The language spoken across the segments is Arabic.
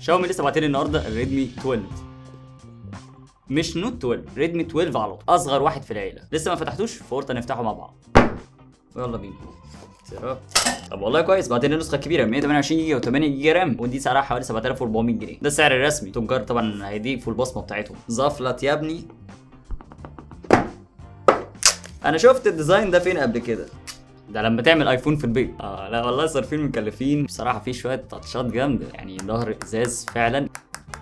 شاومي لسه بعتلي النهارده الريدمي 12، مش نوت 12، ريدمي 12 على طول، اصغر واحد في العيله. لسه ما فتحتوش، فقلت نفتحه مع بعض. يلا بينا. طب والله كويس. بعدين النسخه الكبيره 128 جيجا و8 جيجا رام، ودي سعرها حوالي 7400 جنيه. ده السعر الرسمي. تجار طبعا هيضيفوا البصمه بتاعتهم. زفلت يا ابني. انا شفت الديزاين ده فين قبل كده؟ ده لما تعمل ايفون في البيت. لا والله صارفين مكلفين بصراحه. في شويه تاتشات جامده يعني. ظهر ازاز فعلا.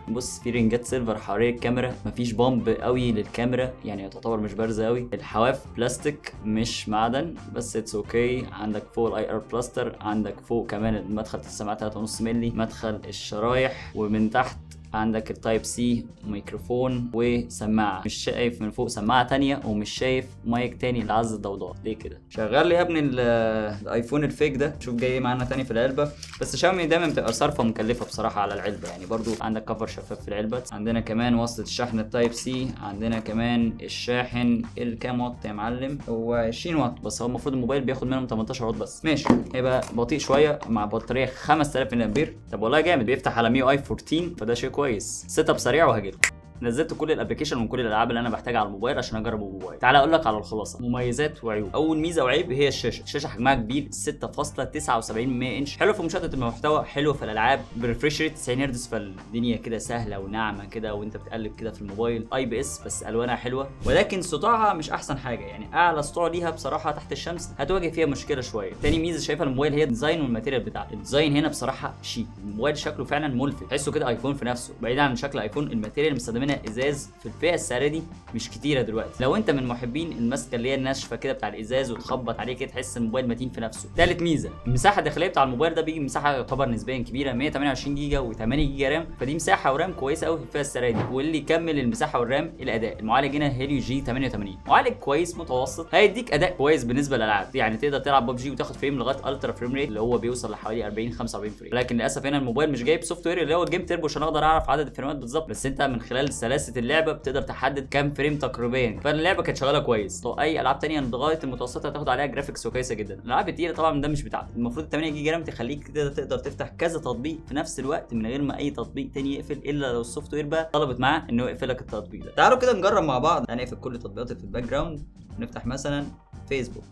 بص، في رنجات سيلفر حوالين الكاميرا، مفيش بامب قوي للكاميرا يعني، تعتبر مش بارزه قوي. الحواف بلاستيك مش معدن، بس اتس اوكي. عندك فوق الاي ار بلاستر، عندك فوق كمان المدخل السماعه 3.5 مللي، مدخل الشرايح، ومن تحت عندك التايب سي، ميكروفون وسماعه. مش شايف من فوق سماعه تانية، ومش شايف مايك تاني لعزل الضوضاء. ليه كده؟ شغال لي يا ابني الايفون الفيك ده. شوف جاي ايه معانا تاني في العلبه. بس شاومي دايما بتبقى صارفه مكلفه بصراحه على العلبه يعني. برضو عندك كفر شفاف في العلبه. عندنا كمان وصله الشحن التايب سي. عندنا كمان الشاحن الكام واط يا معلم؟ هو 20 واط، بس هو المفروض الموبايل بياخد منهم 18 واط بس. ماشي، هيبقى بطيء شويه مع بطاريه 5000 ملي امبير. طب والله جامد. بيفتح على MIUI 14، فده شيء كويس. سيت اب سريع وهجيلك. نزلت كل الابلكيشن من كل الالعاب اللي انا بحتاجها على الموبايل عشان اجرب الموبايل. تعالى اقول لك على الخلاصه، مميزات وعيوب. اول ميزه وعيب هي الشاشه حجمها كبير 6.79 انش، حلو في مشاهده المحتوى، حلو في الالعاب، بريفريش ريت 90 هرتز، فالدنيا كده سهله وناعمه كده وانت بتقلب كده في الموبايل. IPS بس الوانها حلوه، ولكن سطوعها مش احسن حاجه يعني. اعلى سطوع ليها بصراحه تحت الشمس هتواجه فيها مشكله شويه. تاني ميزه شايفها الموبايل هي الديزاين والماتيريال بتاعته. الديزاين هنا بصراحه شيك. الموبايل شكله فعلا ملفت، تحسه كده ايفون في نفسه. بعيد عن شكل ايفون، الماتيريال مستخدمينها ازاز في الفئه السعريه دي مش كتيره دلوقتي. لو انت من محبين الماسكه اللي هي الناشفه كده بتاع الازاز وتخبط عليه كده تحس الموبايل متين في نفسه. ثالث ميزه، المساحه الداخليه بتاع الموبايل ده بيجي مساحه يعتبر نسبيا كبيره، 128 جيجا و8 جيجا رام، فدي مساحه ورام كويسه قوي في الفئه السعريه دي. واللي يكمل المساحه والرام الاداء. المعالج هنا هيليو جي 88، معالج كويس متوسط، هيديك اداء كويس بالنسبه للالعاب يعني. تقدر تلعب ببجي وتاخد فريم لغايه الترا فريم ريت اللي هو بيوصل لحوالي 40 45 فريم. لكن للاسف هنا الموبايل مش جايب سوفت وير اللي هو الجيم تيربو عشان اقدر اعرف عدد الفريمات بالظبط، بس انت من خلال سلاسه اللعبه بتقدر تحدد كام فريم تقريبا. فاللعبه كانت شغاله كويس. اي العاب ثانيه لغايه المتوسطه هتاخد عليها جرافيكس كويسه جدا. الالعاب التقيله طبعا ده مش بتاعتك. المفروض 8 جيجا رام تخليك كده تقدر تفتح كذا تطبيق في نفس الوقت من غير ما اي تطبيق تاني يقفل، الا لو السوفت وير بقى طلبت معاه انه يقفل لك التطبيق ده. تعالوا كده نجرب مع بعض. هنقفل كل التطبيقات اللي في الباك جراوند، ونفتح مثلا فيسبوك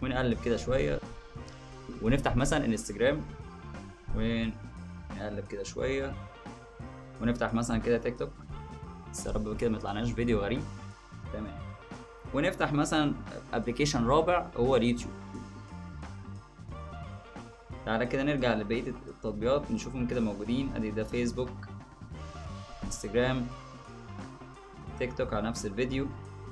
ونقلب كده شويه، ونفتح مثلا انستجرام ونقلب كده شويه، ونفتح مثلا كده تيك توك، بس يا رب كده ما يطلعناش فيديو غريب. تمام. ونفتح مثلا ابلكيشن رابع هو اليوتيوب. تعالى كده نرجع لبقيه التطبيقات نشوفهم كده موجودين. ادي ده فيسبوك، انستجرام، تيك توك على نفس الفيديو،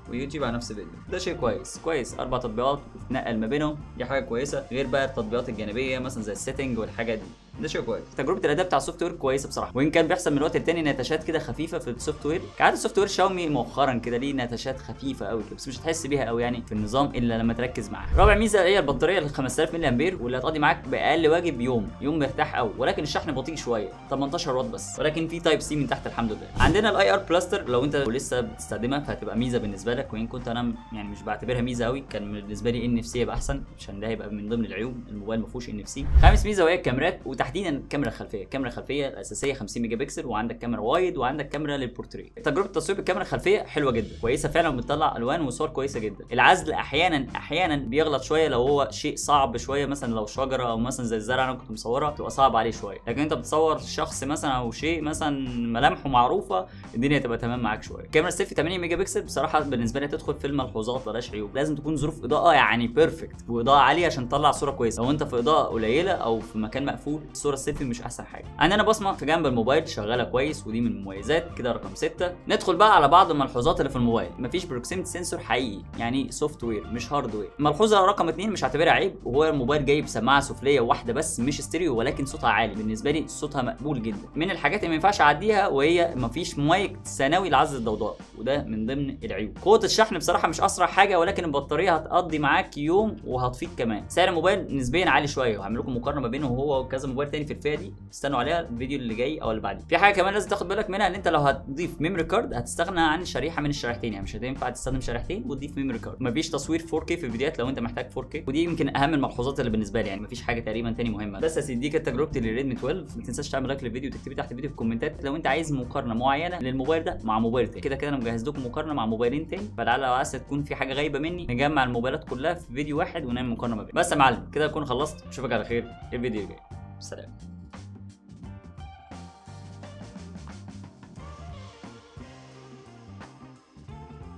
ويوتيوب على نفس الفيديو. ده شيء كويس 4 تطبيقات وتتنقل ما بينهم، دي حاجه كويسه. غير بقى التطبيقات الجانبيه مثلا زي السيتنج والحاجات دي، ده شيء كويس. تجربه الاداء بتاع السوفت وير كويسه بصراحه، وان كان بيحصل من وقت لتاني نتشات كده خفيفه في السوفت وير. كعاده السوفت وير شاومي مؤخرا كده ليه نتشات خفيفه قوي كده، بس مش هتحس بيها قوي يعني في النظام الا لما تركز معاه. رابع ميزه هي البطاريه ال 5000 ملي امبير، واللي هتقضي معاك باقل واجب يوم مرتاح قوي. ولكن الشحن بطيء شويه 18 واط بس، ولكن في تايب سي من تحت الحمد لله. عندنا الاي ار بلاستر، لو انت لسه بتستخدمها فهتبقى ميزه بالنسبه لك، وان كنت انا يعني مش بعتبرها ميزه قوي. كان بالنسبه لي NFC يبقى احسن عشان ده هيبقى من ضمن العيوب. الموبايل ما فيهوش NFC. خامس ميزه وهي الكاميرات، وتحديدا الكاميرا الخلفيه. الكاميرا الخلفيه الاساسيه 50 ميجا بكسل، وعندك كاميرا وايد، وعندك كاميرا للبورتريه. تجربه تصوير بالكاميرا الخلفيه حلوه جدا، كويسه فعلا، وبتطلع الوان وصور كويسه جدا. العزل احيانا بيغلط شويه لو هو شيء صعب شويه، مثلا لو شجره او مثلا زي الزرع انا كنت مصورها تبقى صعب عليه شويه. لكن انت بتصور شخص مثلا او شيء مثلا ملامحه معروفه، الدنيا تبقى تمام معاك شويه. الكاميرا السيلفي 8 ميجا بكسل بصراحه بالنسبه لي تدخل في الملحوظات، بلاش عيوب. لازم تكون ظروف اضاءه يعني بيرفكت واضاءه عاليه عشان تطلع صوره كويسه. لو انت في اضاءه قليله او في مكان مقفول الصوره السيلفي مش احسن حاجه. عندنا بصمه في جنب الموبايل شغاله كويس، ودي من المميزات كده. رقم 6. ندخل بقى على بعض الملحوظات اللي في الموبايل. مفيش بروكسيميتي سنسور حقيقي يعني سوفت وير مش هارد وير. ملحوظه رقم 2 مش هعتبرها عيب، وهو الموبايل جايب سماعه سفليه واحده بس مش ستيريو، ولكن صوتها عالي. بالنسبه لي صوتها مقبول جدا. من الحاجات اللي ما ينفعش اعديها وهي مفيش مايك ثانوي لعزل الضوضاء، وده من ضمن العيوب. قوه الشحن بصراحه مش اسرع حاجه، ولكن البطاريه هتقضي معاك يوم وهتفيد كمان. سعر الموبايل نسبيا عالي شويه، وهعمل لكم مقارنه ما بينه هو وكذا موبايل موبايل تاني في الفئه دي استنوا عليها الفيديو اللي جاي او اللي بعديه. في حاجه كمان لازم تاخد بالك منها، ان انت لو هتضيف ميموري كارد هتستغنى عن شريحه من الشريحتين، يعني مش هتنفع تستخدم شريحتين وتضيف ميموري كارد. مفيش تصوير 4K في الفيديوهات لو انت محتاج 4K، ودي يمكن اهم الملحوظات اللي بالنسبه لي، يعني مفيش حاجه تقريبا تاني مهمه. بس يا سيدي دي كانت تجربتي للريدمي 12. ما تنساش تعمل لايك للفيديو وتكتب لي تحت الفيديو في الكومنتات لو انت عايز مقارنه معينه للموبايل ده مع موبايل تاني. كده انا مجهز لكم مقارنه مع موبايلين تاني، فلعل لو عايز تكون في حاجه غايبه مني نجمع الموبايلات كلها في فيديو واحد ونعمل مقارنه ما بينهم. بس يا معلم كده اكون خلصت، اشوفك على خير الفيديو الجاي. سلام.